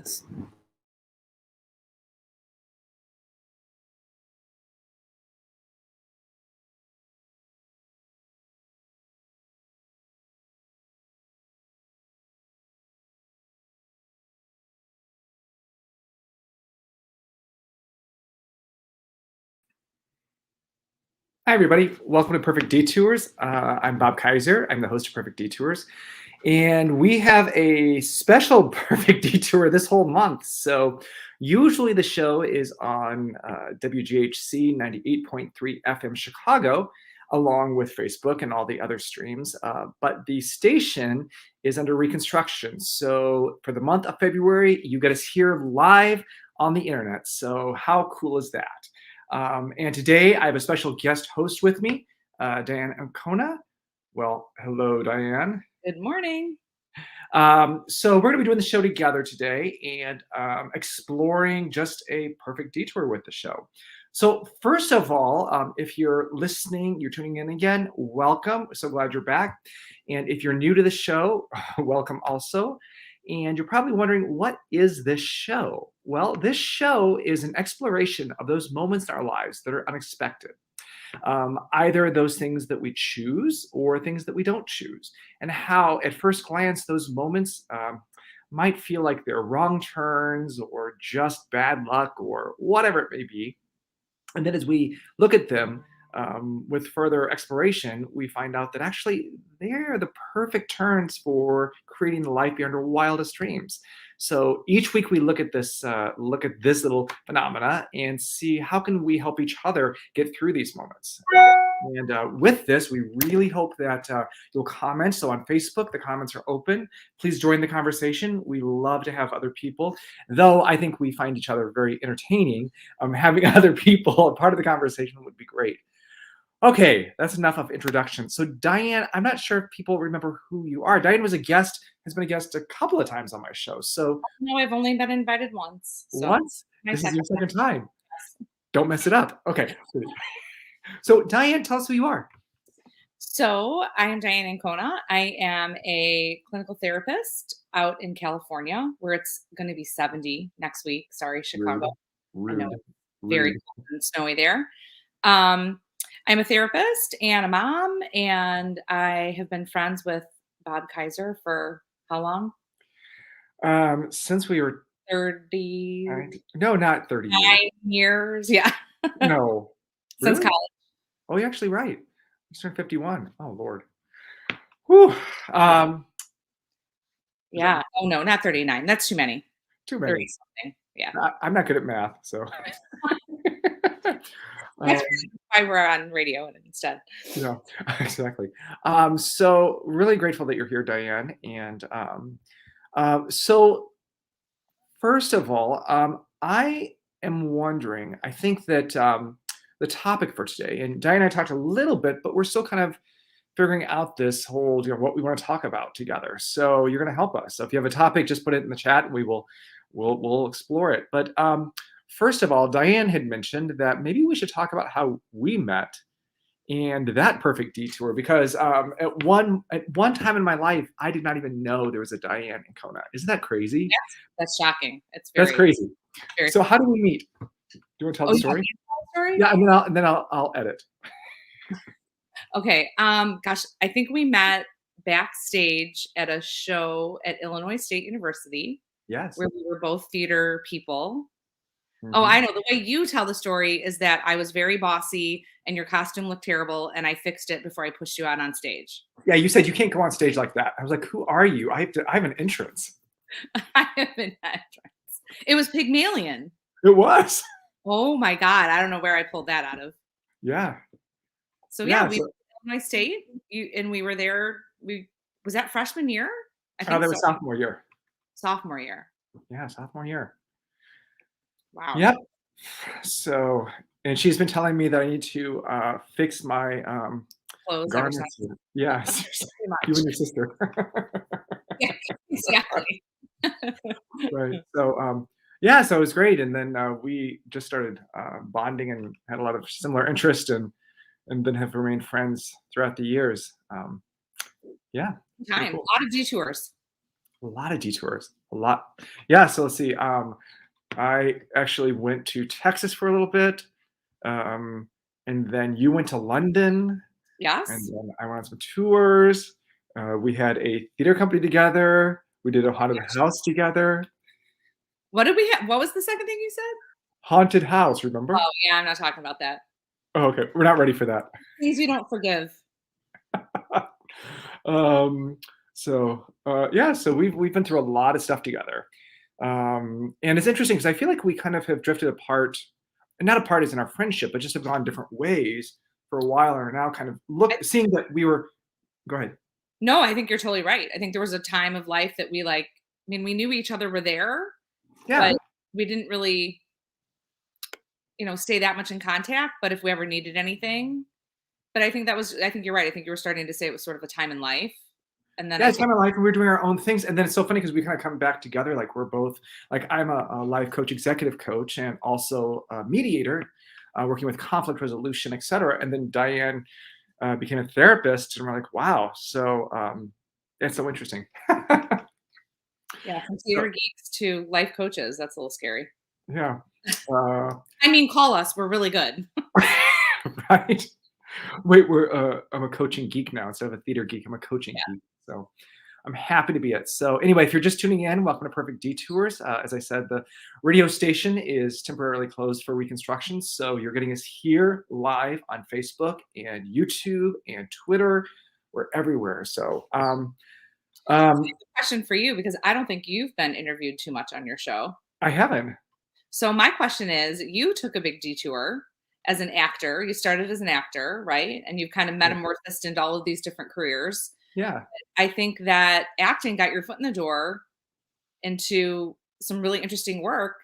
this. Hi, everybody. Welcome to Perfect Detours. I'm Bob Kaiser. I'm the host of Perfect Detours. And we have a special Perfect Detour this whole month. So usually the show is on WGHC 98.3 FM Chicago, along with Facebook and all the other streams. But the station is under reconstruction. So for the month of February, you get us here live on the internet. So how cool is that? And today I have a special guest host with me, Dianne Ancona. Well, hello, Dianne. Good morning. So we're going to be doing the show together today and exploring just a perfect detour with the show. So first of all, if you're listening, you're tuning in again, welcome. So glad you're back. And if you're new to the show, welcome also. And you're probably wondering, what is this show? Well, this show is an exploration of those moments in our lives that are unexpected. Either those things that we choose or things that we don't choose, and how at first glance those moments might feel like they're wrong turns or just bad luck or whatever it may be. And then as we look at them with further exploration, we find out that actually they're the perfect turns for creating the life beyond our wildest dreams. So each week we look at this little phenomena and see how can we help each other get through these moments. And with this, we really hope that you'll comment. So on Facebook, the comments are open. Please join the conversation. We love to have other people, though I think we find each other very entertaining. Having other people a part of the conversation would be great. Okay, that's enough of introduction. So Dianne, I'm not sure if people remember who you are. Dianne has been a guest a couple of times on my show. So No, I've only been invited once. So once? This is your second time. Don't mess it up. Okay. So Dianne, tell us who you are. So I am Dianne Ancona. I am a clinical therapist out in California, where it's going to be 70 next week. Sorry, Chicago. Rude. I know it's very cold and snowy there. I'm a therapist and a mom, and I have been friends with Bob Kaiser for how long? Since we were 30. no, not 30 years. 9 years. Yeah. No. Since Really? college. Oh, you're actually right. You turned 51. Oh, Lord. Whew. Yeah. Oh no, not 39. That's too many. Too many. 30 something. Yeah. I'm not good at math, so. That's why we're on radio instead. Yeah, exactly. So really grateful that you're here, Dianne. And so first of all, I am wondering, I think that the topic for today, and Dianne and I talked a little bit, but we're still kind of figuring out this whole, what we want to talk about together. So you're going to help us. So if you have a topic, just put it in the chat and we'll explore it. But first of all, Dianne had mentioned that maybe we should talk about how we met and that perfect detour, because at one time in my life, I did not even know there was a Dianne Ancona. Isn't that crazy? Yes, that's shocking. That's crazy. So how do we meet? Do you want to tell the story? Yeah, and then I'll edit. Okay. Gosh, I think we met backstage at a show at Illinois State University. Yes. Where we were both theater people. Oh, I know. The way you tell the story is that I was very bossy and your costume looked terrible and I fixed it before I pushed you out on stage. Yeah, you said you can't go on stage like that. I was like, who are you? I have an entrance. I have an entrance. It was Pygmalion. It was. Oh my God. I don't know where I pulled that out of. Yeah. So yeah, we were at Illinois State and we were there. Was that freshman year? I think that was sophomore year. Sophomore year. Yeah, sophomore year. Wow. Yep. So, and she's been telling me that I need to fix my clothes. Garments. Yeah, you and your sister. Yeah, exactly. Right. So, yeah, so it was great, and then we just started bonding and had a lot of similar interest, and then have remained friends throughout the years. Yeah. Cool. A lot of detours. A lot of detours. A lot. Yeah, so let's see. I actually went to Texas for a little bit, um, and then you went to London, and Yes? then I went on some tours. We had a theater company together. We did a haunted house together. What did we have? What was the second thing you said? Haunted house, remember? Oh, yeah, I'm not talking about that. Oh, okay, we're not ready for that. Things you don't forgive. Um, yeah, so we've been through a lot of stuff together. And it's interesting because I feel like we kind of have drifted apart, and not apart as in our friendship, but just have gone different ways for a while, and are now kind of I seeing that we were. Go ahead. No, I think you're totally right. I think there was a time of life that we, like, I mean, we knew each other were there, Yeah, but we didn't really, stay that much in contact, but if we ever needed anything, but I think you're right. I think you were starting to say it was sort of a time in life, and then yeah, I it's think kind of like we're doing our own things, and then it's so funny because we kind of come back together. Like we're both like I'm a life coach, executive coach, and also a mediator, working with conflict resolution, etc. And then Diane became a therapist, and we're like, wow. So it's so interesting. yeah, from So theater geeks to life coaches, that's a little scary. yeah, uh, I mean, call us, we're really good. right. Wait, I'm a coaching geek now instead of a theater geek. I'm a coaching Yeah. geek. So I'm happy to be it. So anyway, if you're just tuning in, welcome to Perfect Detours. As I said, the radio station is temporarily closed for reconstruction. So you're getting us here live on Facebook and YouTube and Twitter. We're everywhere. So So I um, have a question for you because I don't think you've been interviewed too much on your show. I haven't. So my question is, you took a big detour as an actor. You started as an actor, right? And you've kind of Yeah. metamorphosed into all of these different careers. Yeah. I think that acting got your foot in the door into some really interesting work,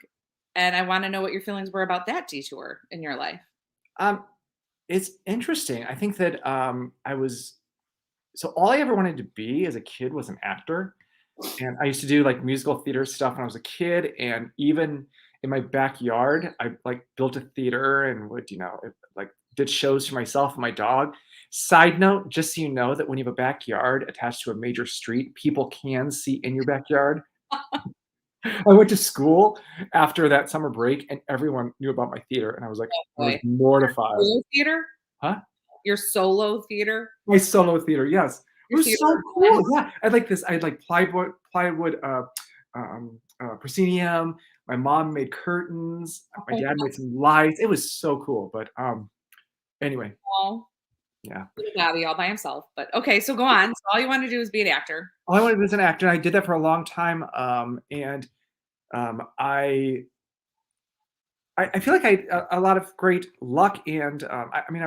and I want to know what your feelings were about that detour in your life. Um, it's interesting. I think that I was so all I ever wanted to be as a kid was an actor. And I used to do like musical theater stuff when I was a kid, and even in my backyard, I like built a theater and would, like did shows for myself and my dog. Side note, just so you know that when you have a backyard attached to a major street, people can see in your backyard. I went to school after that summer break and everyone knew about my theater and Oh I was boy. mortified. Solo theater? Huh? Your solo theater? My solo theater, yes. It Your was theater so of cool, one? yeah. I had, like, plywood, proscenium. My mom made curtains. My Oh, dad made some lights. It was so cool, but, anyway, wow. yeah. Little Bobby all by himself. But okay, so go on. So all you want to do is be an actor. All I wanted was an actor, and I did that for a long time, and, um, I feel like I had a lot of great luck and, I mean,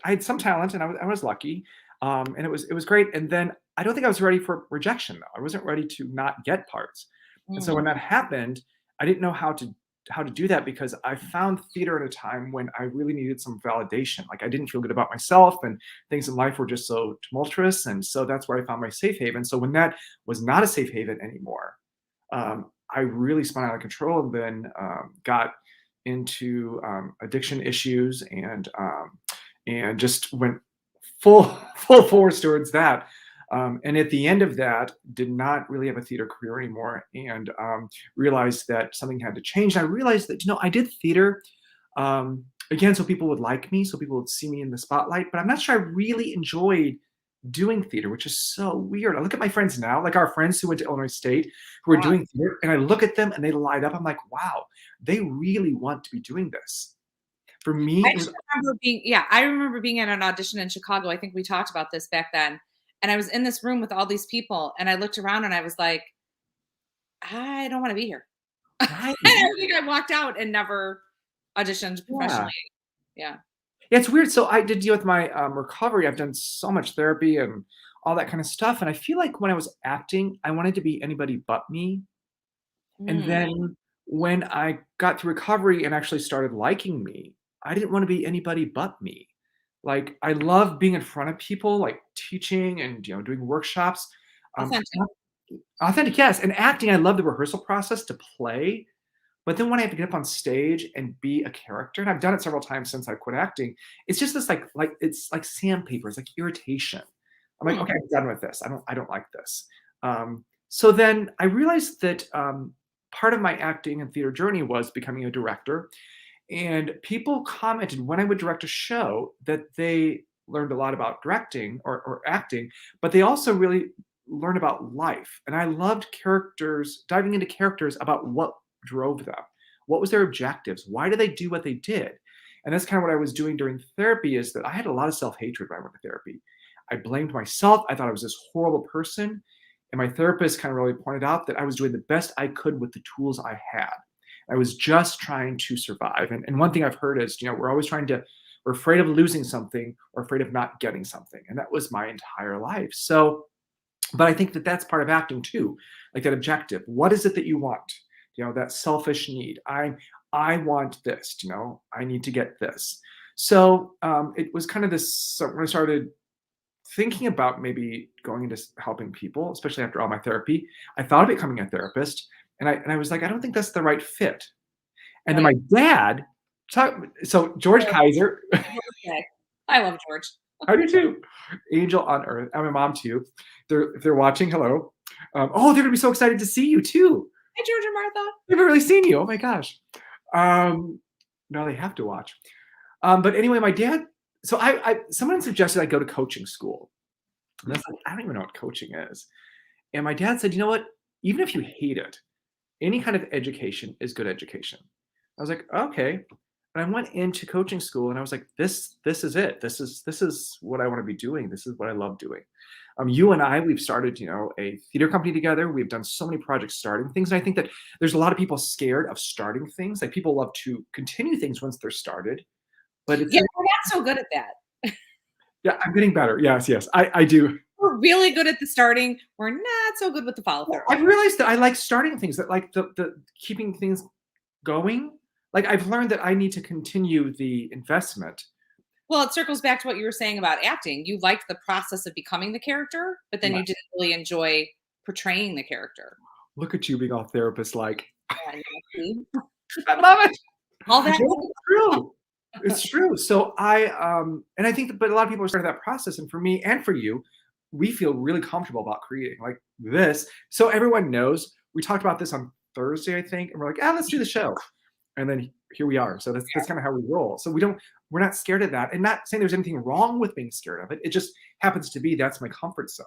I had some talent and I was lucky, and it was great, and then I don't think I was ready for rejection, though. I wasn't ready to not get parts, and so Mm, when that happened, I didn't know how to do that because I found theater at a time when I really needed some validation, like, I didn't feel good about myself, and things in life were just so tumultuous, and so that's where I found my safe haven, so when that was not a safe haven anymore, I really spun out of control and then got into addiction issues and just went full full force towards that. And at the end of that, did not really have a theater career anymore, and realized that something had to change. And I realized that I did theater again, so people would like me, so people would see me in the spotlight. But I'm not sure I really enjoyed doing theater, which is so weird. I look at my friends now, like our friends who went to Illinois State, who are wow. doing theater, and I look at them and they light up. I'm like, wow, they really want to be doing this. For I me, it was actually remember I remember being at an audition in Chicago. I think we talked about this back then. And I was in this room with all these people and I looked around and I was like, I don't want to be here. And right. I think I walked out and never auditioned Yeah. professionally. Yeah. Yeah, it's weird. So I did deal with my recovery. I've done so much therapy and all that kind of stuff. And I feel like when I was acting, I wanted to be anybody but me. And Mm, then when I got through recovery and actually started liking me, I didn't want to be anybody but me. Like I love being in front of people, like teaching and doing workshops. Um, authentic. authentic, yes, and acting. I love the rehearsal process to play, but then when I have to get up on stage and be a character, and I've done it several times since I quit acting, it's just this like it's like sandpaper. It's like irritation. I'm like, Hmm. okay, I'm done with this. I don't like this. Um, So then I realized that part of my acting and theater journey was becoming a director. And people commented when I would direct a show that they learned a lot about directing or acting, but they also really learned about life. And I loved characters, diving into characters about what drove them. What was their objectives? Why did they do what they did? And that's kind of what I was doing during therapy is that I had a lot of self-hatred when I went to therapy. I blamed myself. I thought I was this horrible person. And my therapist kind of really pointed out that I was doing the best I could with the tools I had. I was just trying to survive. And one thing I've heard is, we're always we're afraid of losing something or afraid of not getting something. And that was my entire life. So, but I think that that's part of acting too, like that objective. What is it that you want? That selfish need. I want this, I need to get this. So it was kind of this, so when I started thinking about maybe going into helping people, especially after all my therapy, I thought of becoming a therapist. And I was like, I don't think that's the right fit. And then Right. my dad, so George Oh, Kaiser, okay. I love George. I do too, angel on earth. I'm a mom too. If they're watching, hello. Oh, they're gonna be so excited to see you too. Hi, George and Martha. They haven't really seen you. Oh my gosh. Now they have to watch. But anyway, my dad. So someone suggested I go to coaching school. And I was like, I don't even know what coaching is. And my dad said, you know what? Even if you hate it, any kind of education is good education. I was like, okay. And I went into coaching school and I was like, this is it. This is what I want to be doing. This is what I love doing. You and I, we've started, a theater company together. We've done so many projects starting things. And I think that there's a lot of people scared of starting things. Like people love to continue things once they're started. But it's Yeah, we're not so good at that. yeah, I'm getting better. Yes, yes. I do. We're really good at the starting. We're not so good with the follow through. I've realized that I like starting things, that like the keeping things going. Like I've learned that I need to continue the investment. Well, it circles back to what you were saying about acting. You liked the process of becoming the character, but then you Yes. didn't really enjoy portraying the character. Look at you being all therapist like. Yeah, see? I love it. All that. It's true. It's true. So and I think that, but a lot of people are starting that process. And for me and for you, we feel really comfortable about creating like this. So everyone knows we talked about this on Thursday, I think, and we're like, let's do the show. And then here we are. So that's kind of how we roll. So we're not scared of that. And not saying there's anything wrong with being scared of it. It just happens to be that's my comfort zone.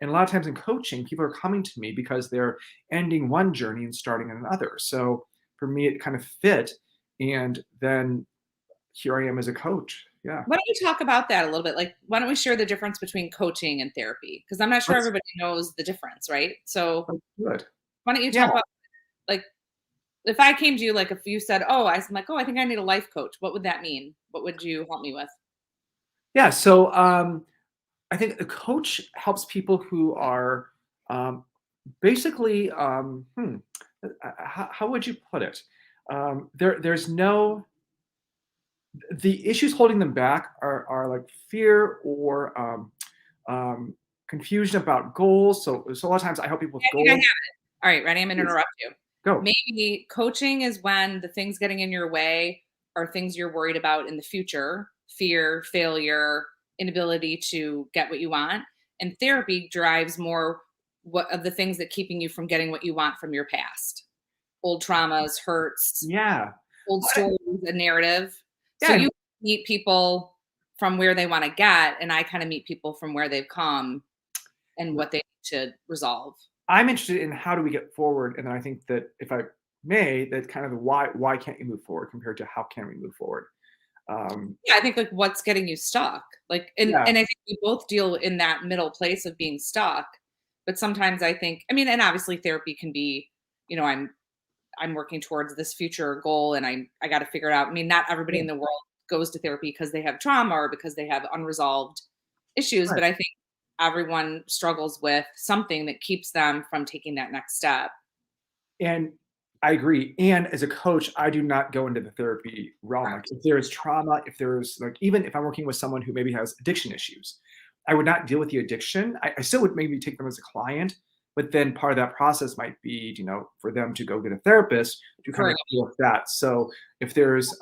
And a lot of times in coaching, people are coming to me because they're ending one journey and starting another. So for me, it kind of fit. And then here I am as a coach. Yeah. Why don't you talk about that a little bit? Like, why don't we share the difference between coaching and therapy? Because I'm not sure Let's everybody knows the difference, right? So let's do it. why don't you Yeah. talk about like if I came to you, like if you said, I'm like, I think I need a life coach. What would that mean? What would you help me with? Yeah. So I think a coach helps people who are basically, how would you put it? There's no, the issues holding them back are like fear or confusion about goals. So a lot of times I help people with I think I have goals. it. All right, ready? I'm gonna Please, interrupt you. go. Maybe coaching is when the things getting in your way are things you're worried about in the future, fear, failure, inability to get what you want. And therapy drives more what of the things that keeping you from getting what you want from your past. Old traumas, hurts, Yeah. old Well, stories, a narrative. So Yeah. you meet people from where they want to get, and I kind of meet people from where they've come and what they need to resolve. I'm interested in how do we get forward, and then I think that if I may, that kind of the why can't you move forward compared to how can we move forward. Yeah, I think like what's getting you stuck. Like Yeah, and I think we both deal in that middle place of being stuck. But sometimes I think, I mean, and obviously therapy can be, I'm working towards this future goal and I got to figure it out. I mean, not everybody yeah, in the world goes to therapy because they have trauma or because they have unresolved issues, right. but I think everyone struggles with something that keeps them from taking that next step. And I agree. And as a coach, I do not go into the therapy realm. Like Correct. if there is trauma, if there's like even if I'm working with someone who maybe has addiction issues, I would not deal with the addiction. I still would maybe take them as a client, but then part of that process might be, for them to go get a therapist to kind of Correct. deal with that. So if there's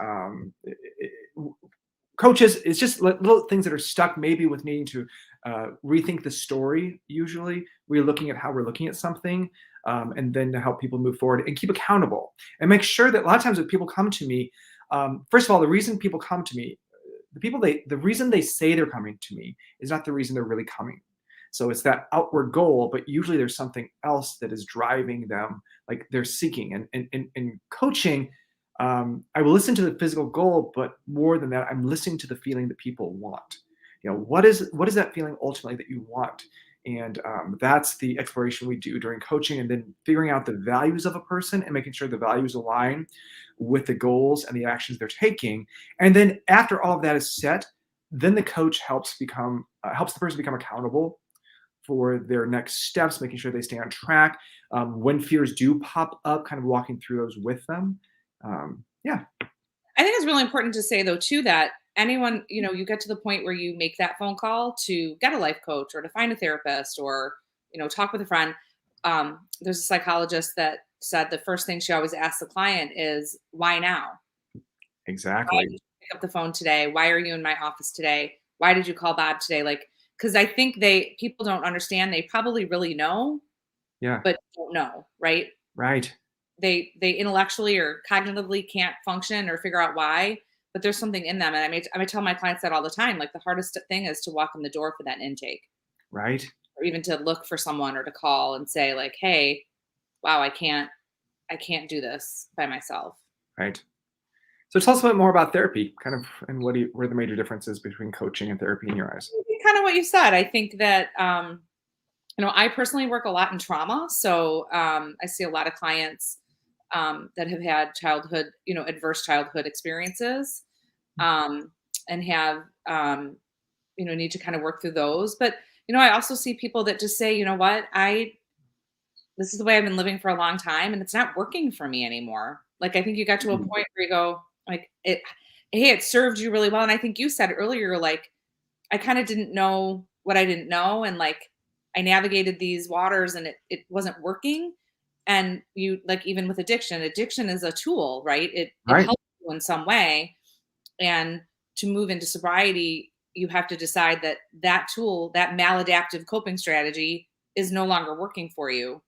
coaches, it's just little things that are stuck maybe with needing to rethink the story, usually re-looking at how we're looking at something, and then to help people move forward and keep accountable and make sure that a lot of times when people come to me, first of all, the reason people come to me, the reason they say they're coming to me is not the reason they're really coming. So it's that outward goal, but usually there's something else that is driving them, like they're seeking. And in coaching, I will listen to the physical goal, but more than that, I'm listening to the feeling that people want. What is that feeling ultimately that you want? And that's the exploration we do during coaching, and then figuring out the values of a person and making sure the values align with the goals and the actions they're taking. And then after all of that is set, then the coach helps the person become accountable for their next steps, making sure they stay on track. When fears do pop up, kind of walking through those with them. Yeah, I think it's really important to say though too that anyone, you get to the point where you make that phone call to get a life coach or to find a therapist or, talk with a friend. There's a psychologist that said the first thing she always asks the client is, why now? Why did exactly. you pick up the phone today? Why are you in my office today? Why did you call Bob today? Like, because I think people don't understand. They probably really know, Yeah, but don't know, right? right, They intellectually or cognitively can't function or figure out why, but there's something in them. And I may tell my clients that all the time. Like the hardest thing is to walk in the door for that intake, right, or even to look for someone or to call and say like, hey, wow, I can't do this by myself. right. So tell us a bit more about therapy, kind of, and what are the major differences between coaching and therapy in your eyes? Kind of what you said. I think that I personally work a lot in trauma, so I see a lot of clients that have had childhood, adverse childhood experiences, um, and have need to kind of work through those. But I also see people that just say, you know what, I this is the way I've been living for a long time, and it's not working for me anymore. Like I think you got to a Mm, point where you go, like hey, it served you really well, and I think you said earlier, like I kind of didn't know what I didn't know. And like I navigated these waters and it wasn't working. And you like even with addiction is a tool, right? It right. helps you in some way. And to move into sobriety, you have to decide that that tool, that maladaptive coping strategy is no longer working for you.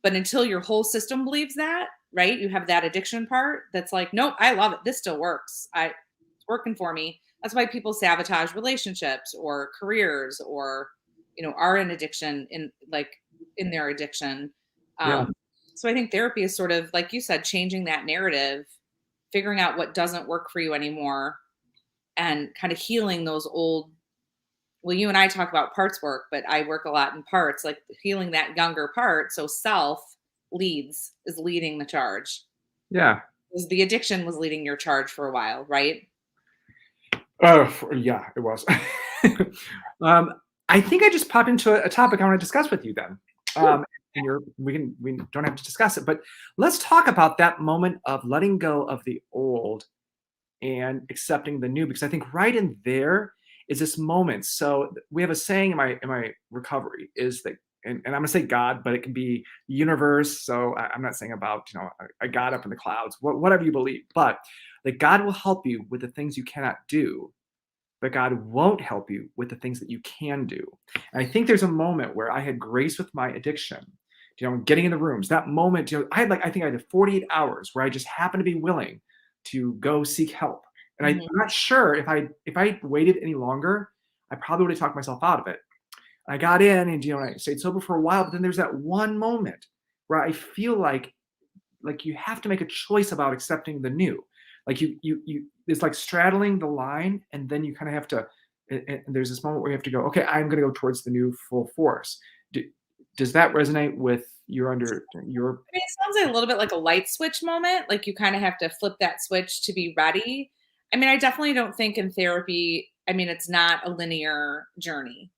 But until your whole system believes that, right? You have that addiction part that's like, nope, I love it. This still works. It's working for me. That's why people sabotage relationships or careers or, are in addiction in their addiction. Yeah, Um, so I think therapy is sort of, like you said, changing that narrative, figuring out what doesn't work for you anymore and kind of healing those old, well, you and I talk about parts work, but I work a lot in parts, like healing that younger part. So self is leading the charge. yeah. 'Cause the addiction was leading your charge for a while, right? Yeah, it was. um, I think I just popped into a topic I want to discuss with you then. Ooh. And we don't have to discuss it, but let's talk about that moment of letting go of the old and accepting the new, because I think right in there is this moment. So we have a saying in my recovery is that, and I'm gonna say God, but it can be universe. So I'm not saying about a God up in the clouds, whatever you believe, but that God will help you with the things you cannot do, but God won't help you with the things that you can do. And I think there's a moment where I had grace with my addiction, getting in the rooms. That moment, I think I had 48 hours where I just happened to be willing to go seek help. And I'm Mhm. not sure if I waited any longer, I probably would have talked myself out of it. I got in and I stayed sober for a while, but then there's that one moment where I feel like you have to make a choice about accepting the new. Like you it's like straddling the line, and then you kind of have to, and there's this moment where you have to go, okay, I'm going to go towards the new full force. Do, does that resonate with your? I mean, it sounds like a little bit like a light switch moment, like you kinda have to flip that switch to be ready. I mean, I definitely don't think in therapy, I mean, it's not a linear journey,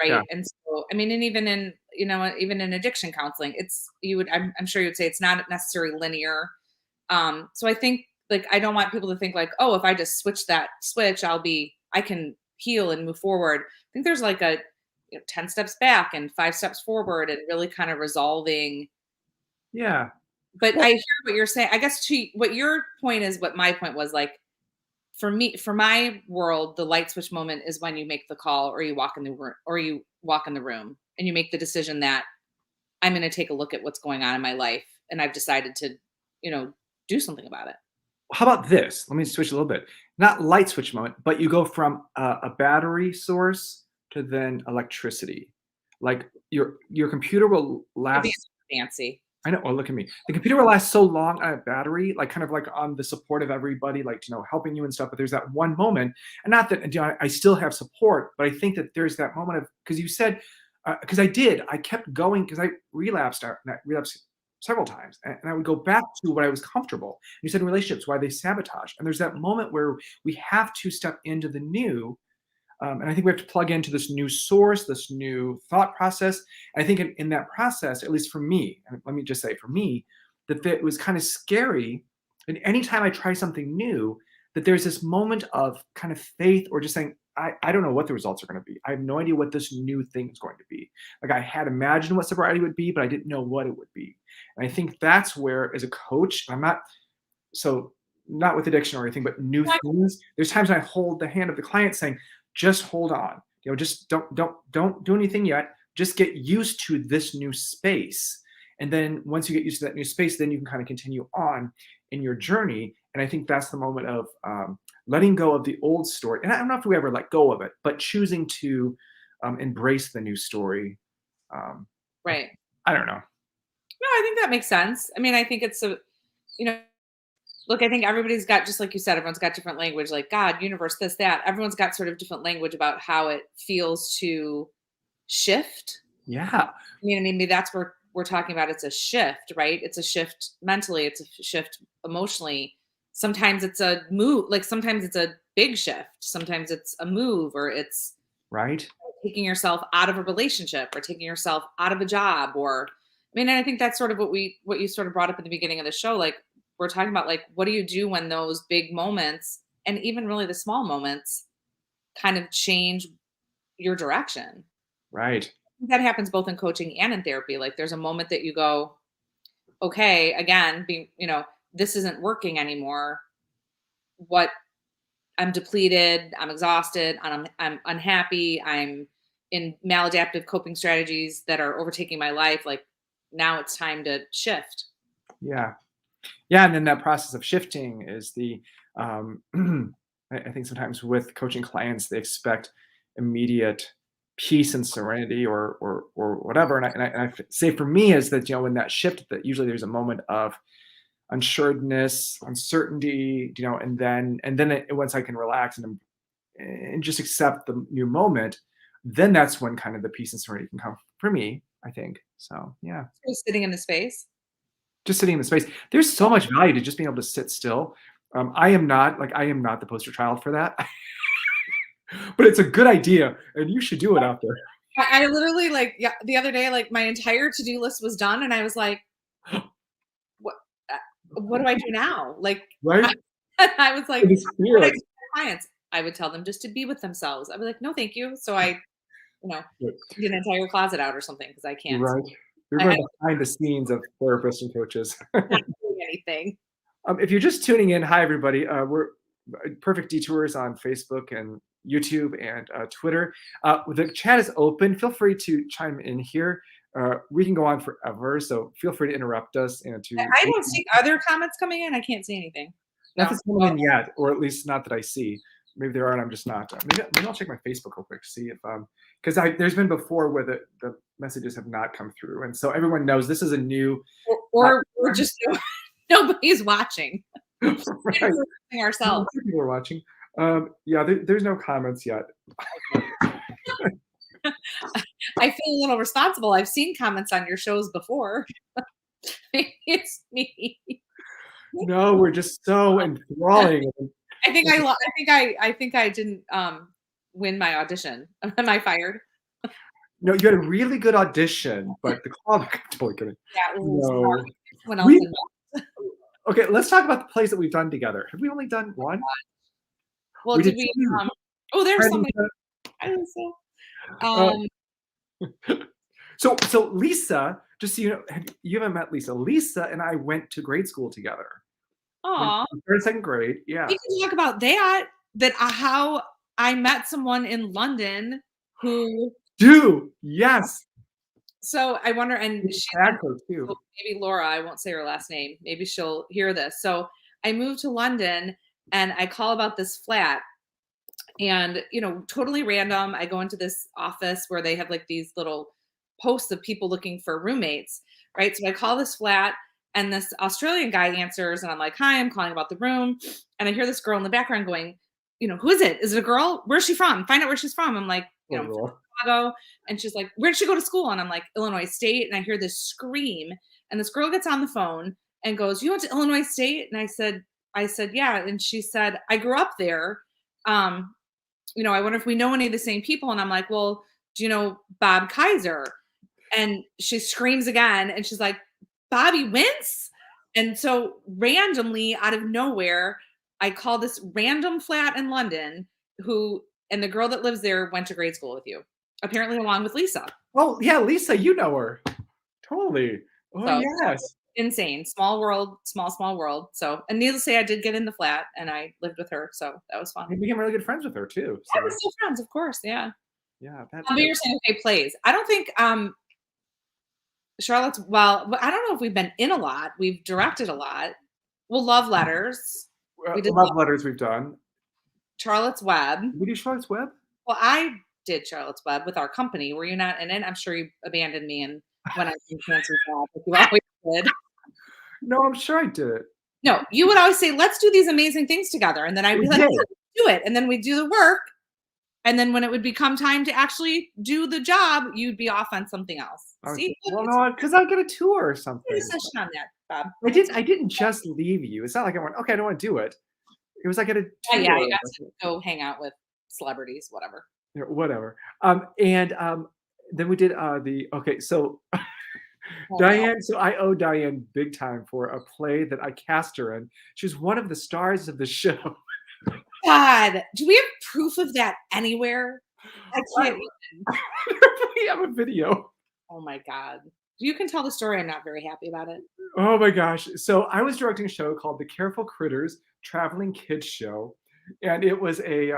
Yeah, right? And so, I mean, and even in, even in addiction counseling, I'm sure you would say it's not necessarily linear. So I think like I don't want people to think like, oh, if I just switch that switch, I can heal and move forward. I think there's like a 10 steps back and 5 steps forward and really kind of resolving. yeah. But Well, I hear what you're saying. I guess to what your point is what my point was like for my world, the light switch moment is when you make the call or you walk in the room and you make the decision that I'm going to take a look at what's going on in my life and I've decided to, you know, do something about it. How about this? Let me switch a little bit. Not light switch moment, but you go from a battery source to then electricity. Like your computer will It'd be last. fancy. I know. Oh, look at me. The computer will last so long on a battery, like kind of like on the support of everybody, like helping you and stuff. But there's that one moment, and not that I still have support, but I think that there's that moment of because you said because I kept going because I relapsed, not relapsed several times, and I would go back to what I was comfortable. You said in relationships why they sabotage, and there's that moment where we have to step into the new. And I think we have to plug into this new source, this new thought process. And I think in that process, at least for me, and let me just say for me, that it was kind of scary. And anytime I try something new, that there's this moment of kind of faith or just saying, I don't know what the results are going to be. I have no idea what this new thing is going to be. Like I had imagined what sobriety would be, but I didn't know what it would be. And I think that's where, as a coach, I'm not so not with addiction or anything, but new things. There's times when I hold the hand of the client saying, just hold on. Just don't do anything yet. Just get used to this new space. And then once you get used to that new space, then you can kind of continue on in your journey. And I think that's the moment of letting go of the old story. And I don't know if we ever let go of it, but choosing to embrace the new story. Um, Right. I don't know. No, I think that makes sense. I mean, I think it's you know, look, I think everybody's got, just like you said, everyone's got different language, like God, universe, this, that. Everyone's got sort of different language about how it feels to shift. Yeah. Maybe that's where we're talking about. It's a shift, right? It's a shift mentally. It's a shift emotionally. Sometimes it's a move. Like sometimes it's a big shift. Sometimes it's a move, or it's Right. taking yourself out of a relationship, or taking yourself out of a job, or and I think that's sort of what you sort of brought up at the beginning of the show. Like we're talking about, like, what do you do when those big moments, and even really the small moments, kind of change your direction? Right. That happens both in coaching and in therapy. Like there's a moment that you go, okay, again, this isn't working anymore. What I'm depleted, I'm exhausted, I'm unhappy, I'm in maladaptive coping strategies that are overtaking my life. Like now it's time to shift. Yeah. Yeah, and then that process of shifting is the I think sometimes with coaching clients they expect immediate peace and serenity or whatever. And I say for me is that in that shift that usually there's a moment of unsureness, uncertainty, and then once I can relax and just accept the new moment, then that's when kind of the peace and serenity can come for me. I think so. Yeah. Just sitting in the space. Just sitting in the space. There's so much value to just being able to sit still. I am not the poster child for that, but it's a good idea, and you should do it out there. I literally, like, yeah, the other day, like my entire to-do list was done, and I was like, what? What do I do now? Like, Right? I was like, I just feel what I like do with my clients, I would tell them just to be with themselves. I'd be like, no, thank you. So I, get an entire closet out or something because I can't. right. You're I going behind the scenes of therapists and coaches. not doing anything. If you're just tuning in, hi everybody. We're Perfect Detours on Facebook and YouTube and Twitter. The chat is open. Feel free to chime in here. We can go on forever, so feel free to interrupt us and to. I don't see. Are there comments coming in? I can't see anything. No. Nothing's coming in yet, or at least not that I see. Maybe there are, and I'm just not. Maybe I'll check my Facebook real quick to see if because there's been before where the messages have not come through, and so everyone knows this is a new. Or we're just nobody's watching. Right. We're ourselves. People are watching. Yeah, there's no comments yet. I feel a little responsible. I've seen comments on your shows before. It's me. No, we're just so enthralling. I think I didn't win my audition. Am I fired? No, you had a really good audition, but the callback. I'm totally kidding. Yeah. No. Someone else Okay, let's talk about the plays that we've done together. Have we only done one? Well, We did did we? two. There's somebody. I think so. So Lisa, just so you know, you haven't met Lisa. Lisa and I went to grade school together. When Aw. third and second grade, yeah. We can talk about how I met someone in London who Do! Yes! so I wonder and With she's in tobacco so too. maybe Laura, I won't say her last name, maybe she'll hear this. So I moved to London and I call about this flat and, totally random, I go into this office where they have, like, these little posts of people looking for roommates, right? So I call this flat, and this Australian guy answers, and I'm like, "Hi, I'm calling about the room." And I hear this girl in the background going, "Who is it? Is it a girl? Where's she from? Find out where she's from." I'm like, Oh, "I'm from Lord. Chicago." And she's like, "Where'd she go to school?" And I'm like, "Illinois State." And I hear this scream, and this girl gets on the phone and goes, "You went to Illinois State?" And I said, "Yeah." And she said, "I grew up there. Um, I wonder if we know any of the same people." And I'm like, "Well, do you know Bob Kaiser?" And she screams again and she's like, "Bobby Wince?" And so randomly out of nowhere, I call this random flat in London and the girl that lives there went to grade school with you, apparently along with Lisa. Oh, yeah, Lisa, you know her. Totally. Oh, So yes. insane. Small world, small, small world. So, and needless to say, I did get in the flat and I lived with her. So that was fun. You became really good friends with her too, Yeah, we're so still friends, of course. Yeah. yeah, But that's you're saying, okay, plays. I don't think Charlotte's well, I don't know if we've been in a lot. We've directed a lot. Well, Love Letters. We did love letters we've done. Charlotte's Web. Did we do Charlotte's Web? Well, I did Charlotte's Web with our company. Were you not in it? I'm sure you abandoned me and went on some fancy job like you always did. No, I'm sure I did it. No, you would always say, "Let's do these amazing things together." And then I'd be We like, did. "Yeah, let's do it." And then we'd do the work. And then when it would become time to actually do the job, you'd be off on something else. I was See, look, well, it's no, because I get a tour or a something. session on that, Bob. I didn't just leave you. It's not like I went, "Okay, I don't wanna do it." It was like I got a Yeah, yeah, you tour. got to go hang out with celebrities, whatever. Yeah, whatever. And then we did okay, so Oh, no. Diane, so I owe Diane big time for a play that I cast her in. She was one of the stars of the show. God, do we have proof of that anywhere? I I, can't even. we have a video. Oh my God. You can tell the story. I'm not very happy about it. Oh my gosh. So I was directing a show called The Careful Critters Traveling Kids Show. And it was a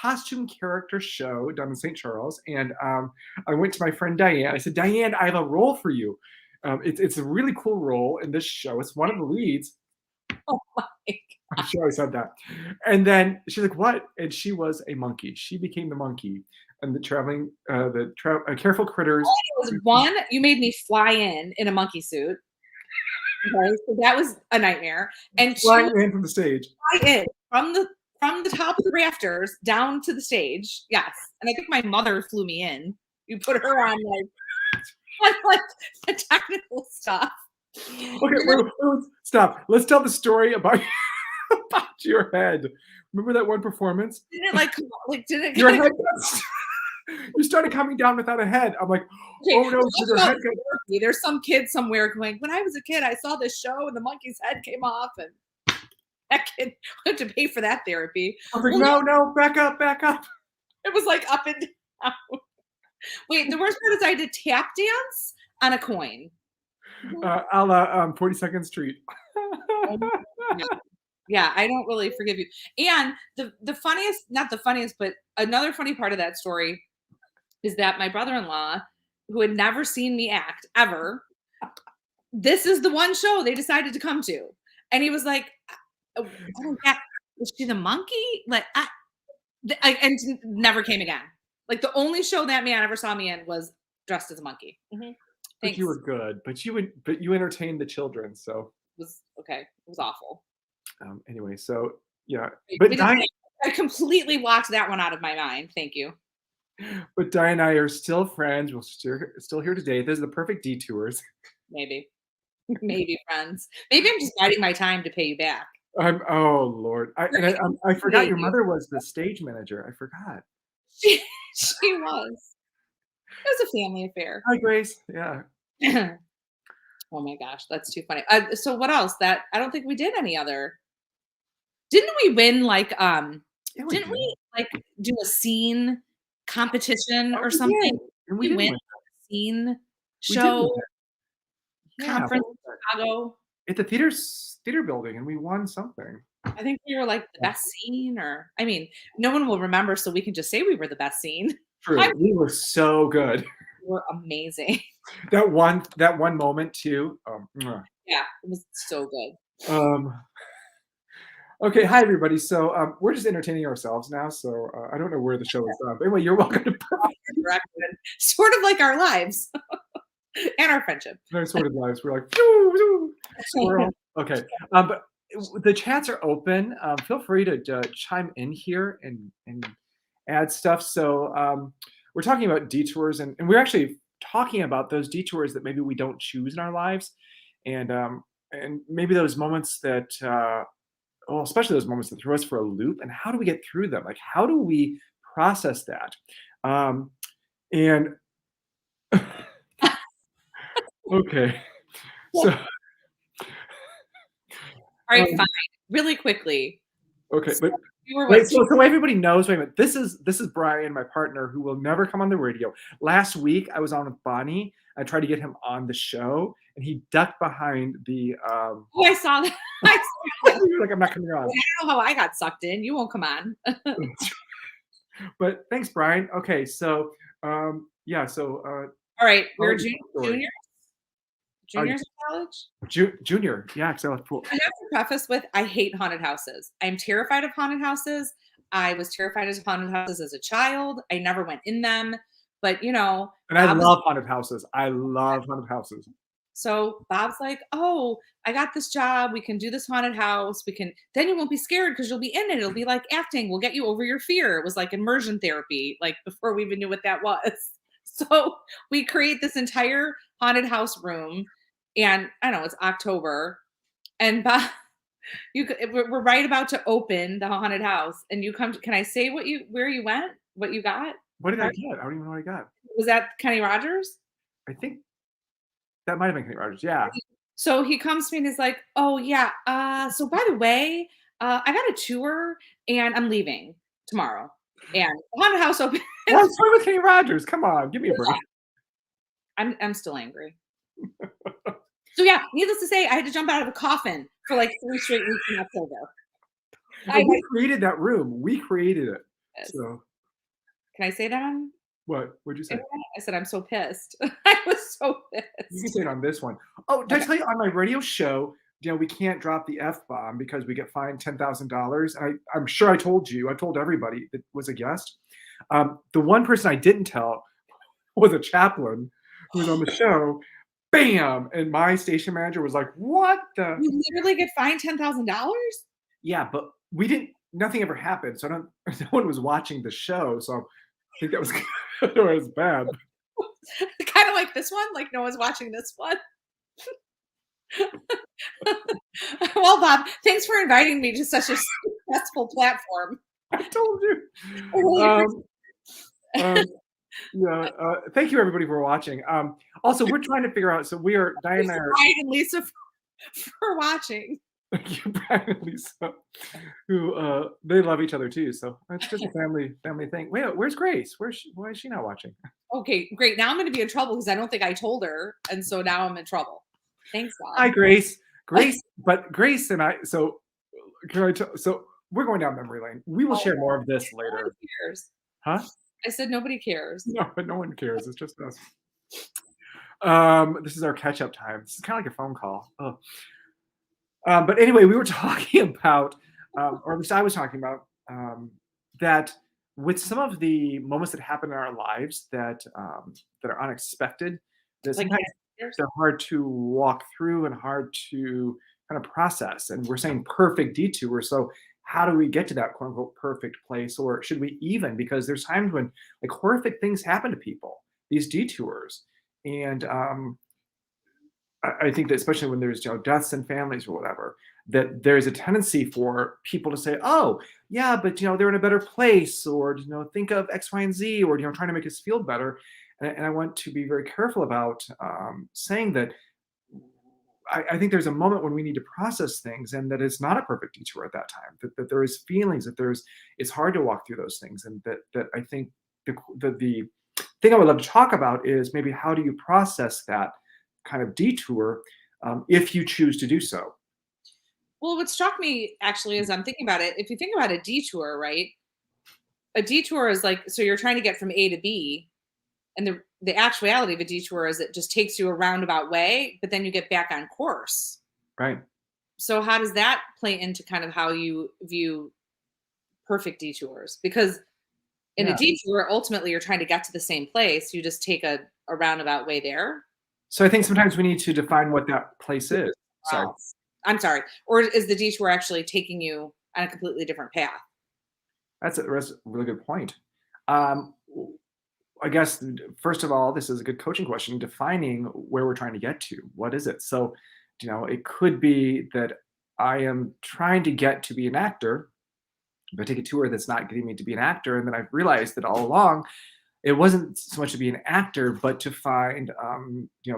costume character show done in St. Charles. And I went to my friend Diane. I said, Diane, I have a role for you. It's a really cool role in this show. It's one of the leads. Oh my. I'm sure I said that. And then she's like, "What?" And she was a monkey. She became the monkey, and careful critters. It was one, you made me fly in a monkey suit. Okay, so that was a nightmare. And two, Flying in from the stage. fly in from the top of the rafters down to the stage. Yes. And I think my mother flew me in. You put her on like the technical stuff. Okay, wait, stop. Let's tell the story about about your head. Remember that one performance? Did it did it Your kind head. of You started coming down without a head. I'm like, okay, oh no, did your head go? there's some kid somewhere going, when I was a kid, I saw this show and the monkey's head came off and that kid had to pay for that therapy. I was like, Well, no, back up, back up. it was like up and down. Wait, the worst part is I had to tap dance on a coin. A la 42nd Street. Yeah. Yeah, I don't really forgive you. And the funniest, not the funniest, but another funny part of that story is that my brother-in-law, who had never seen me act ever, this is the one show they decided to come to. And he was like, I don't get, is she the monkey? And never came again. Like the only show that man ever saw me in was dressed as a monkey. But Thanks. you were good. But you entertained the children. So It was okay. It was awful. anyway, so yeah. We But didn't- I completely blocked that one out of my mind. Thank you. Di and I are still friends. We're still here today. This is the perfect detours. Maybe. Maybe friends. Maybe I'm just biding my time to pay you back. Oh Lord, I forgot your mother was the stage manager. I forgot. She was. It was a family affair. Hi, Grace. Yeah. Oh my gosh, that's too funny. So what else? That I don't think we did any other. Didn't we win Yeah, didn't did. we like do a scene competition Oh, or we something? did. And we We did win win. a scene We did win show that. Yeah, conference what was in Chicago. at the theater building, and we won something. I think we were like the best scene, or I mean, no one will remember, so we can just say we were the best scene. I True, we were so good. were amazing. That one moment too. Mwah. Yeah, it was so good. Um, okay, hi everybody. So we're just entertaining ourselves now. So I don't know where the show is on. But anyway, you're welcome to Directed, sort of like our lives and our friendship. our sort of lives. We're like "Phew, phew, squirrel. Okay, but the chats are open. Feel free to chime in here and add stuff. So we're talking about detours, and we're actually talking about those detours that maybe we don't choose in our lives, and maybe those moments that, well, especially those moments that throw us for a loop, and how do we get through them? Like, how do we process that? Um, and okay, so All right, um, fine. Really quickly. okay, So but you were wait, what? so everybody knows. Wait a minute. This is Brian, my partner, who will never come on the radio. Last week, I was on with Bonnie. I tried to get him on the show, and he ducked behind the. Oh, I saw that. I saw that. Like, I'm not coming on. I don't know how I got sucked in. You won't come on. But thanks, Brian. Okay, so yeah, so All right, I'll we're let you tell the story. juniors. Uh, Juniors in college. Junior, yeah, because I left pool. I have to preface with I hate haunted houses. I'm terrified of haunted houses. I was terrified of haunted houses as a child. I never went in them, but And I Bob was love haunted houses. I love haunted houses. so Bob's like, "Oh, I got this job. We can do this haunted house. We can then you won't be scared because you'll be in it. It'll be like acting. We'll get you over your fear." It was like immersion therapy, like before we even knew what that was. So we create this entire haunted house room, and I don't know, it's October, and Bob, we're right about to open the haunted house, and you come. Can I say where you went, what you got? What did I Right? get? I don't even know what I got. Was that Kenny Rogers? I think that might have been Kenny Rogers. Yeah. So he comes to me and he's like, "Oh yeah, so by the way, I got a tour and I'm leaving tomorrow, and the haunted house open." What's wrong with Kenny Rogers? Come on, give me a break. I'm still angry. So yeah, needless to say, I had to jump out of a coffin for like 3 straight weeks in October. I We created that room. We created it. Yes. So Can I say that on what? What'd you say? internet? I said I'm so pissed. I was so You can pissed. say it on this one. Oh, did I Okay. tell you on my radio show, we can't drop the F-bomb because we get fined $10,000. I'm sure I told you, I told everybody that was a guest. The one person I didn't tell was a chaplain who was on the show. Bam! And my station manager was like, "What the?" You literally get fined $10,000? Yeah, but we didn't. Nothing ever happened, so I don't. No one was watching the show, so I think that was that was bad. Kind of like this one, like no one's watching this one. Well, Bob, thanks for inviting me to such a successful platform. I told you. I really Um, um, yeah. Thank you everybody for watching. Also, we're trying to figure out. So we are Diane and I are. Brian and Lisa for watching. Thank you, Brian and Lisa, who they love each other too. So it's just a family thing. Wait, where's Grace? Why is she not watching? Okay, great. Now I'm going to be in trouble because I don't think I told her, and so now I'm in trouble. Thanks, Hi, Bob. Grace. But Grace and I. So can I tell? So we're going down memory lane. We will Oh, share more of this nobody later. cares. Huh? I said nobody cares. No, but no one cares. It's just us. This is our catch-up time. This is kind of like a phone call. Oh. But anyway, we were talking about, or at least I was talking about, that with some of the moments that happen in our lives that are unexpected, that Like sometimes cares. they're hard to walk through and hard to kind of process. And we're saying perfect detour. So how do we get to that quote unquote perfect place, or should we even? Because there's times when like horrific things happen to people, these detours, and I think that especially when there's deaths in families or whatever, that there's a tendency for people to say, "Oh, yeah, but they're in a better place," or think of X, Y, and Z, or trying to make us feel better. And I want to be very careful about saying that I think there's a moment when we need to process things, and that it's not a perfect detour at that time. That there is feelings, that it's hard to walk through those things, and that I think the thing I would love to talk about is maybe how do you process that kind of detour if you choose to do so. Well, what struck me actually as I'm thinking about it, if you think about a detour, right? A detour is like, so you're trying to get from A to B, and the actuality of a detour is it just takes you a roundabout way, but then you get back on course. Right. So how does that play into kind of how you view perfect detours? Because in a Yeah. detour, ultimately you're trying to get to the same place. You just take a roundabout way there. So I think sometimes we need to define what that place is. Sorry. Else. I'm sorry. Or is the detour actually taking you on a completely different path? That's a really good point. Um, I guess first of all, this is a good coaching question. Defining where we're trying to get to. What is it? So, it could be that I am trying to get to be an actor. If I take a tour that's not getting me to be an actor, and then I've realized that all along it wasn't so much to be an actor, but to find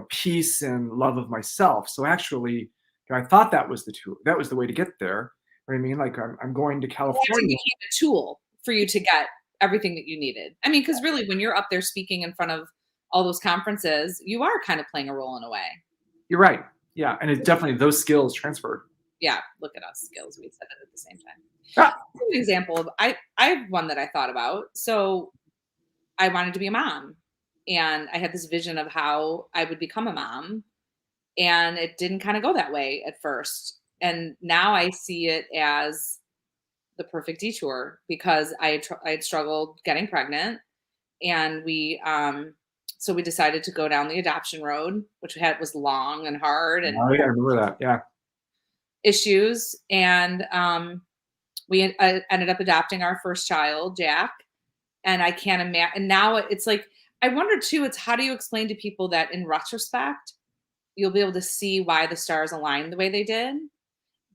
peace and love of myself. So actually, I thought that was the tour. That was the way to get there. You know what I mean? Like I'm going to It actually California. became a tool for you to get everything that you needed. I mean, because really, when you're up there speaking in front of all those conferences, you are kind of playing a role in a way. You're right. Yeah, and it's definitely those skills transferred. Yeah, look at us, skills. We said it at the same time. Ah, An example of I have one that I thought about. So I wanted to be a mom, and I had this vision of how I would become a mom, and it didn't kind of go that way at first. And now I see it as the perfect detour because I had struggled getting pregnant, and so we decided to go down the adoption road, which was long and hard and oh yeah, I remember that. Yeah. issues. And we ended up adopting our first child, Jack. And I can't imagine. And now it's like, I wonder too, it's how do you explain to people that in retrospect, you'll be able to see why the stars aligned the way they did,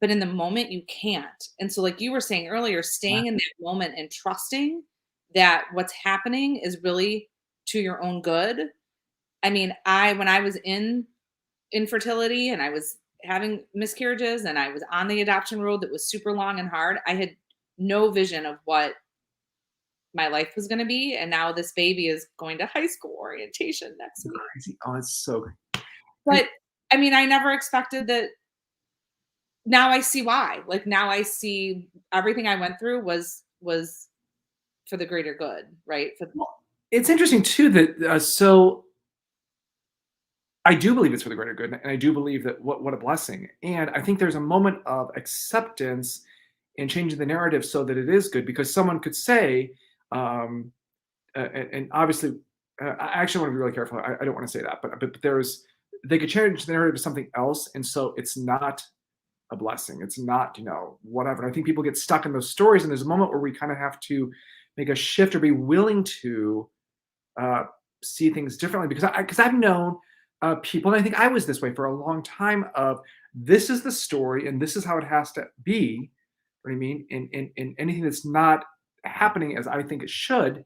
but in the moment you can't. And so, like you were saying earlier, Yeah. staying in that moment and trusting that what's happening is really to your own good. I mean, when I was in infertility and I was having miscarriages and I was on the adoption road that was super long and hard, I had no vision of what my life was going to be. And now this baby is going to high school orientation next week. Crazy. Oh, it's so. And But I mean, I never expected that. Now I see why. Like now I see everything I went through was for the greater good, right? well, it's interesting too that so I do believe it's for the greater good, and I do believe that what a blessing. And I think there's a moment of acceptance and changing the narrative so that it is good, because someone could say, um, and obviously, I actually want to be really careful. I don't want to say that, but there's they could change the narrative to something else, and so it's not a blessing. It's not whatever. And I think people get stuck in those stories, and there's a moment where we kind of have to make a shift or be willing to uh, see things differently, because I've known people, and I think I was this way for a long time. Of this is the story, and this is how it has to be. What I mean, and anything that's not happening as I think it should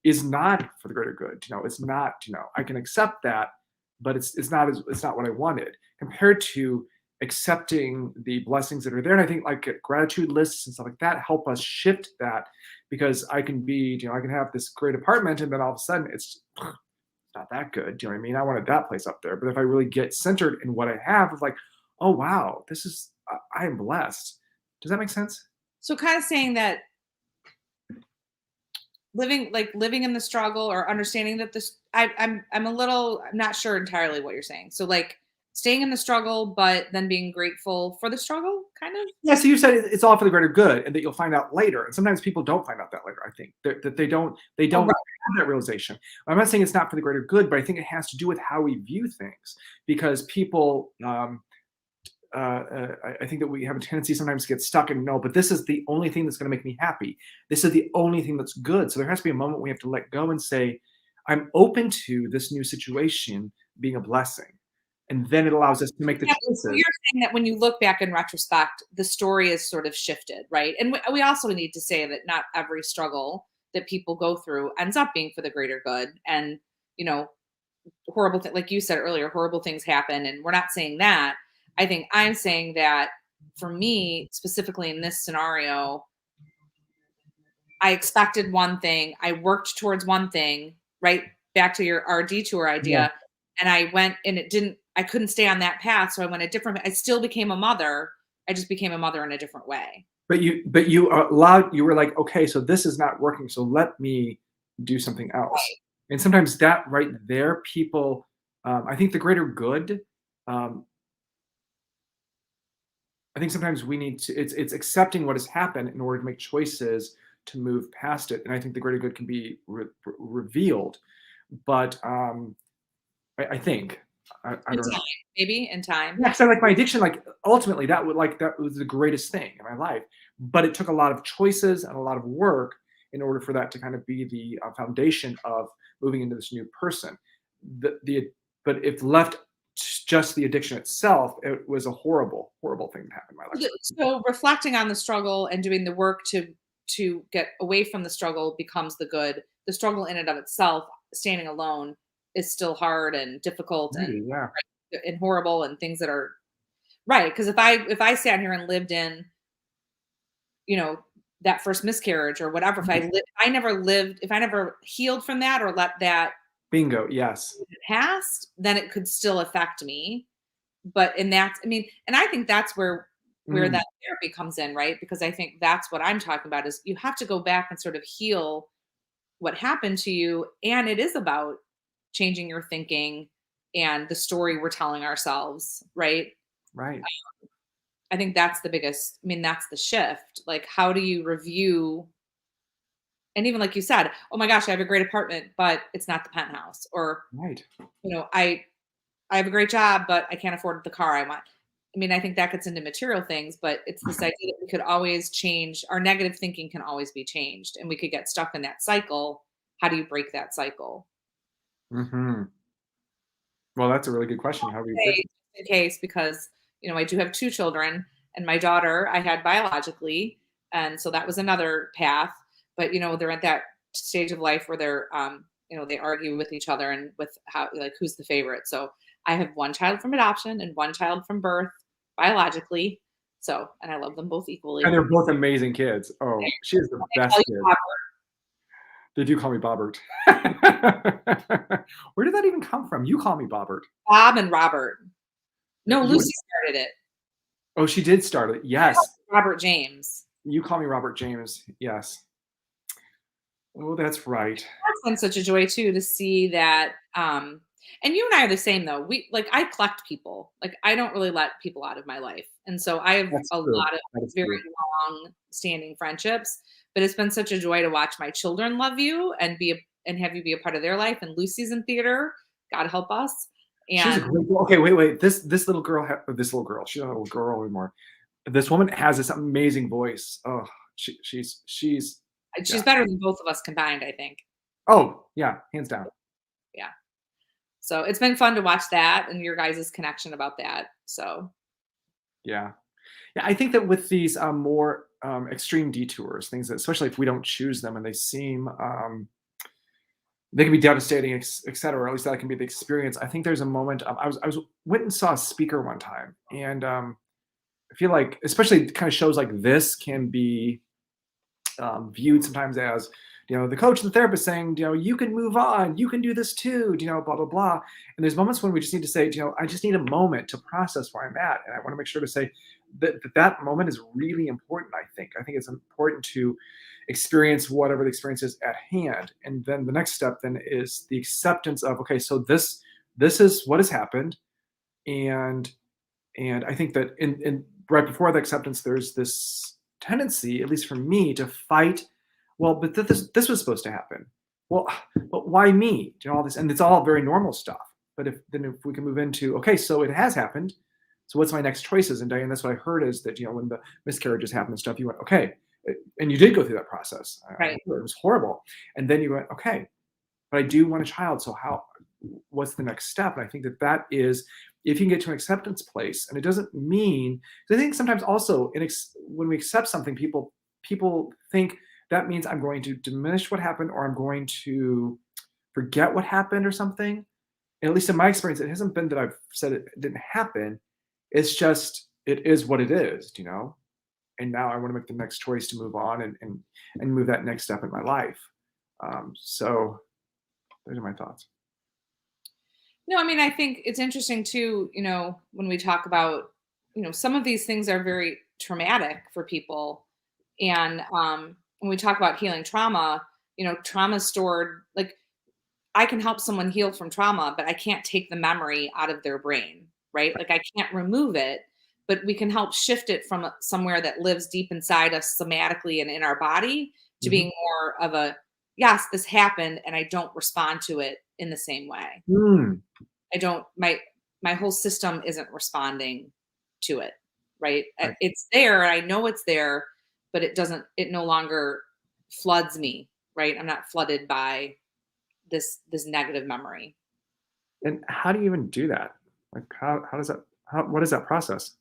is not for the greater good. It's not. I can accept that, but it's not what I wanted compared to accepting the blessings that are there. And I think like gratitude lists and stuff like that help us shift that, because I can be, I can have this great apartment, and then all of a sudden it's not that good. Do you know what I mean? I wanted that place up there. But if I really get centered in what I have, it's like, oh wow, this is I am blessed. Does that make sense? So kind of saying that living in the struggle or understanding that I'm not sure entirely what you're saying. So like staying in the struggle, but then being grateful for the struggle, kind of. Yeah. So you said it's all for the greater good, and that you'll find out later. And sometimes people don't find out that later. I think that they don't Oh, right. have that realization. I'm not saying it's not for the greater good, but I think it has to do with how we view things, because people. I think that we have a tendency sometimes to get stuck in no, but this is the only thing that's going to make me happy. This is the only thing that's good. So there has to be a moment we have to let go and say, I'm open to this new situation being a blessing. And then it allows us to make the Yeah, so choices. you're saying that when you look back in retrospect, the story is sort of shifted, right? And we also need to say that not every struggle that people go through ends up being for the greater good. And, you know, like you said earlier, horrible things happen. And we're not saying that. I think I'm saying that for me, specifically in this scenario, I expected one thing, I worked towards one thing, right? Back to our detour Yeah. idea. And I went and it didn't I couldn't stay on that path, so I went a different. I still became a mother. I just became a mother in a different way. But you allowed, you were like, okay, so this is not working, so let me do something else. Right. And sometimes that right there, people, I think the greater good, um, I think sometimes we need to, it's accepting what has happened in order to make choices to move past it. And I think the greater good can be revealed. But I think, I In don't time, know. maybe in time. Yeah, so like my addiction, like ultimately that was the greatest thing in my life. But it took a lot of choices and a lot of work in order for that to kind of be the foundation of moving into this new person. The but if left just the addiction itself, it was a horrible, horrible thing to happen in my life. So reflecting on the struggle and doing the work to get away from the struggle becomes the good. The struggle in and of itself, standing alone, is still hard and difficult Maybe, yeah. and horrible and things that are right. Because if I sat here and lived in, you know, that first miscarriage or whatever, if I never healed from that or let that Bingo. Yes. pass, then it could still affect me. But and that's I mean, and I think that's where Mm, that therapy comes in, right? Because I think that's what I'm talking about is you have to go back and sort of heal what happened to you, and it is about changing your thinking and the story we're telling ourselves, right? right. I think that's the biggest I mean, that's the shift. Like, how do you review and even like you said, "Oh my gosh, I have a great apartment, but it's not the penthouse," or, Right. I have a great job, but I can't afford the car I want. I mean, I think that gets into material things, but it's this idea that we could always change our negative thinking can always be changed and we could get stuck in that cycle. How do you break that cycle? Hmm. Well, that's a really good question. How do you break Say, it? just in case, because I do have two children, and my daughter I had biologically, and so that was another path. But they're at that stage of life where they argue with each other and with how like who's the favorite. So I have one child from adoption and one child from birth biologically. So and I love them both And equally. they're both amazing kids. Oh, she is the I best call you kid. Bob, They do call me Bobbert. Where did that even come from? You call me Bobbert. Bob and Robert. No, You Lucy started it. Oh, she did start it. Yes. Robert James. You call me Robert James. Yes. Oh, that's right. That's been such a joy too to see that. And you and I are the same though. I collect people. Like I don't really let people out of my life, and so I have That's a true. lot of That is very true. long standing friendships. But it's been such a joy to watch my children love you and have you be a part of their life. And Lucy's in theater. God help us. She's a And great girl. Okay, wait. This little girl, this little girl. She's not a little girl anymore. This woman has this amazing voice. Oh, she's she's yeah. better than both of us combined, I think. Oh, yeah, hands down. Yeah. So it's been fun to watch that and your guys' connection about that. So Yeah. Yeah, I think that with these more extreme detours, things that, especially if we don't choose them and they seem, they can be devastating, et cetera. Or at least that can be the experience. I think there's a moment. I was went and saw a speaker one time, and I feel like, especially kind of shows like this can be viewed sometimes as, the coach and the therapist saying, you can move on, you can do this too, blah blah blah. And there's moments when we just need to say, I just need a moment to process where I'm at, and I want to make sure to say that moment is really important. I think it's important to experience whatever the experience is at hand, and then the next step then is the acceptance of, okay, so this is what has happened. And and I think that in right before the acceptance, there's this tendency, at least for me, to fight. Well, but this was supposed to happen. Well, but why me? All this, and it's all very normal stuff. But if we can move into, okay, so it has happened. So what's my next choices? And Diane, that's what I heard is that, when the miscarriages happened and stuff, you went, okay, and you did go through that process. right. It was horrible, and then you went, okay, but I do want a child. So what's the next step? And I think that is, if you can get to an acceptance place, and it doesn't mean, 'cause I think sometimes also when we accept something, people think that means I'm going to diminish what happened, or I'm going to forget what happened or something. And at least in my experience, it hasn't been that I've said it didn't happen. It's just, it is what it is, and now I want to make the next choice to move on and move that next step in my life. So those are my thoughts. No, I mean, I think it's interesting too, when we talk about, some of these things are very traumatic for people. And when we talk about healing trauma, trauma stored, like I can help someone heal from trauma, but I can't take the memory out of their brain, right? Like I can't remove it, but we can help shift it from somewhere that lives deep inside us somatically and in our body to Mhm. being more of a, yes, this happened and I don't respond to it in the same way. Mm, I don't my whole system isn't responding to it, right? right. It's there, I know it's there, but it no longer floods me, right? I'm not flooded by this negative memory. And how do you even do that? Like, how does that what is that process?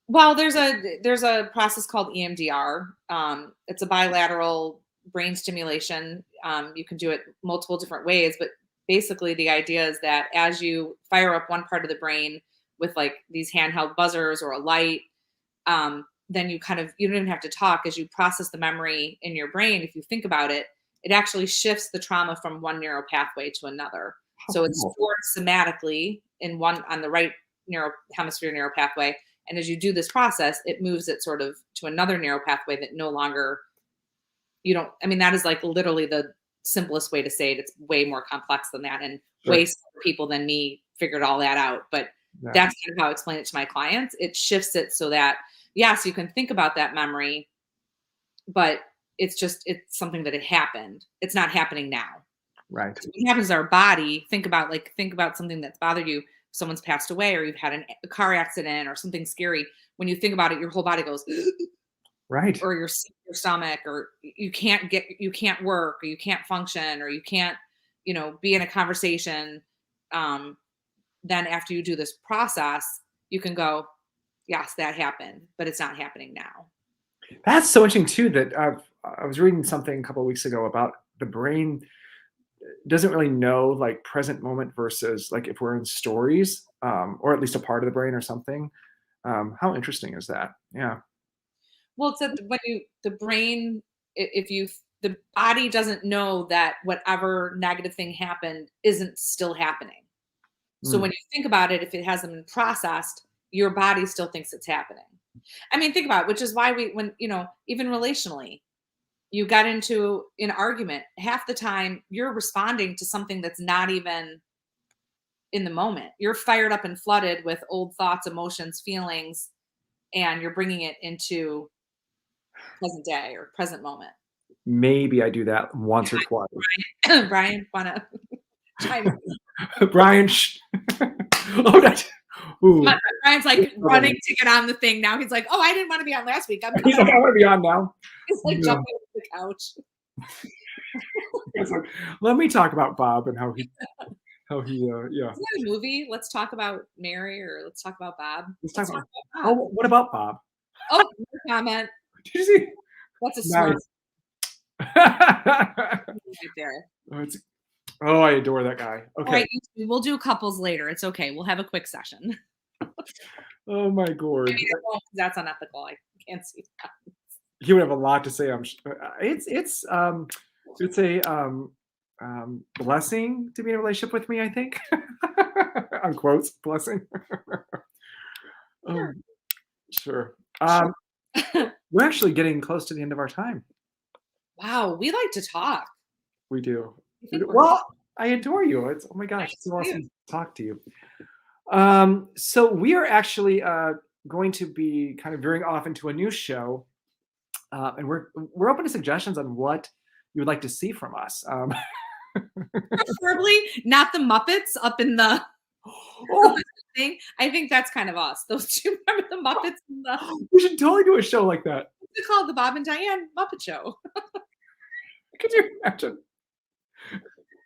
Well, there's a process called EMDR. It's a bilateral brain stimulation. You can do it multiple different ways, but basically the idea is that as you fire up one part of the brain with like these handheld buzzers or a light, then you don't even have to talk as you process the memory in your brain. If you think about it, it actually shifts the trauma from one neural pathway to another. How So it's cool. stored somatically in one on the right neural pathway. And as you do this process, it moves it sort of to another neural pathway that no longer you don't. I mean, that is like literally the simplest way to say it. It's way more complex than that, and Sure. way smarter people than me figured all that out. But Yeah. that's kind of how I explain it to my clients. It shifts it so that yes, you can think about that memory, but it's something that it happened. It's not happening now. Right. So what happens to our body? Think about something that's bothered you. Someone's passed away, or you've had a car accident, or something scary. When you think about it, your whole body goes, Right. or your stomach, or you can't work, or you can't function, or you can't be in a conversation. Um, then after you do this process, you can go, yes, that happened, but it's not happening now. That's so interesting too that I was reading something a couple of weeks ago about the brain doesn't really know like present moment versus like if we're in stories, or at least a part of the brain or something. How interesting is that? Yeah. Well, it's that when you the brain, if you the body doesn't know that whatever negative thing happened isn't still happening. So Mm. when you think about it, if it hasn't been processed, your body still thinks it's happening. I mean, think about it, which is why when even relationally, you got into an argument, half the time you're responding to something that's not even in the moment. You're fired up and flooded with old thoughts, emotions, feelings, and you're bringing it into present day or present moment. Maybe I do that once or twice. Brian, wanna chime in? Brian, oh, that, ooh, Brian's you're like trouble, running man. to get on the thing now. He's like, "Oh, I didn't want to be on last week. I'm He's coming like, on." I want to be on now. He's like Yeah. jumping off the couch. It's like, let me talk about Bob and how he yeah. Isn't that a movie? Let's talk about Mary, or let's talk about Bob. Let's talk Let's talk about. about Oh, Bob. what about Bob? Oh, no comment. Did you see? That's a smart Nice. movie right there. Oh, oh, I adore that guy. All Okay. right, we'll do couples later. It's okay. We'll have a quick session. Oh my I gourd. mean, I won't 'cause that's unethical. I can't see that. He would have a lot to say. It's a blessing to be in a relationship with me. I think. Unquotes blessing. Oh, Sure, sure. sure. We're actually getting close to the end of our time. Wow, we like to talk. We do. I We think do. we're Well, I adore you. It's oh my gosh, it's nice so too. awesome to talk to you. So we are actually going to be kind of veering off into a new show, and we're open to suggestions on what you would like to see from us. Preferably not the Muppets up in the Oh, thing. I think that's kind of us. Those two, remember the Muppets and the we should totally do a show like that. what's it called? The Bob and Dianne Muppet Show. Could you imagine?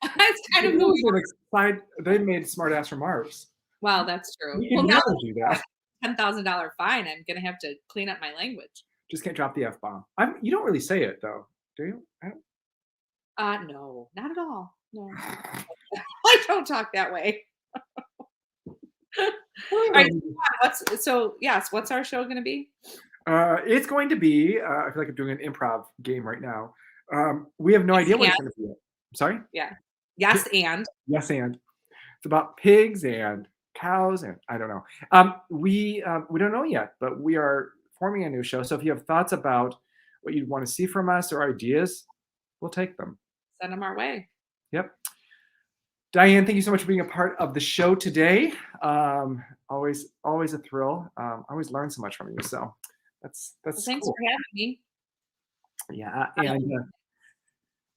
That's kind They of who we are. they made Smart Ass remarks. Wow, that's true. We Well, can now never that do I have that. a $10,000 fine, I'm gonna have to clean up my language. Just can't drop the F bomb. You don't really say it though, do you? No, not at all. No, I don't talk that way. All right, what's our show gonna be? It's going to be. I feel like I'm doing an improv game right now. We have no Yes, idea what and it's going to be yet. Sorry. yeah. Yes, and Yes, and It's about pigs and cows, and I don't know. We don't know yet, but we are forming a new show. So if you have thoughts about what you'd want to see from us or ideas, we'll take them. Send them our way. Yep. Diane, thank you so much for being a part of the show today. Always a thrill. I always learn so much from you. So Well, that's thanks cool. for having me.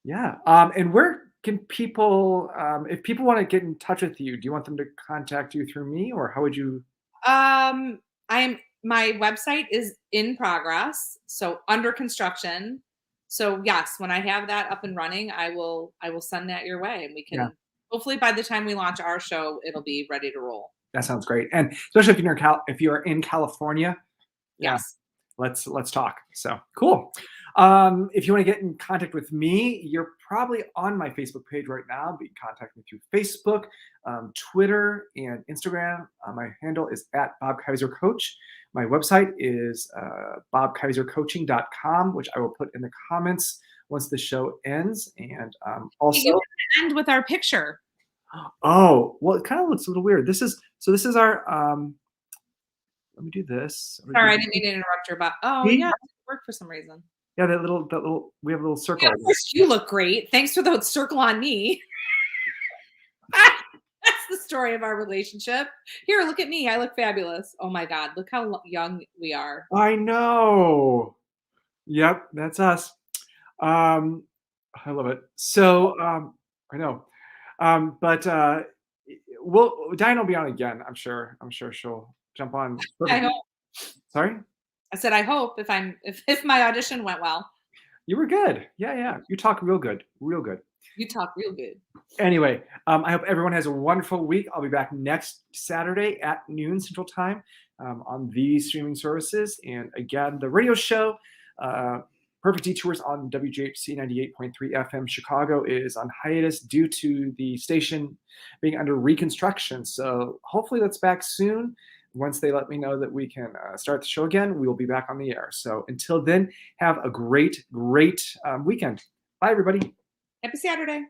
Yeah, and where can people, if people want to get in touch with you, do you want them to contact you through me, or how would you? My website is in progress, so under construction. So yes, when I have that up and running, I will send that your way, and we Yeah, can hopefully by the time we launch our show, it'll be ready to roll. that sounds great. And especially if you're in California, yeah, Yes. let's talk. So cool. If you want to get in contact with me, you're probably on my Facebook page right now, but you can contact me through Facebook, Twitter, and Instagram. My handle is at Bob Kaiser Coach. My website is bobkaisercoaching.com, which I will put in the comments once the show ends. And Hey, you also, have to end with our picture. oh, well, it kind of looks a little weird. This is our let me do this. Sorry, I didn't mean to interrupt your but oh See? yeah, it didn't work for some reason. Yeah, that little we have a little Yeah, circle. of course you look great. Thanks for the circle on me. That's the story of our relationship. Here, look at me. I look fabulous. Oh my God, look how young we are. I know. Yep, that's us. Um, I love it. So, I know. But Diane will be on again, I'm sure. I'm sure she'll jump on. I hope. Sorry? I said I hope if my audition went well. You were good. Yeah, yeah. You talk real good. Real good. You talk real good. Anyway, I hope everyone has a wonderful week. I'll be back next Saturday at noon Central Time on these streaming services. And again, the radio show, Perfect Detours on WGHC 98.3 FM Chicago is on hiatus due to the station being under reconstruction. So hopefully that's back soon. Once they let me know that we can start the show again, we will be back on the air. So until then, have a great weekend. Bye, everybody. Happy Saturday.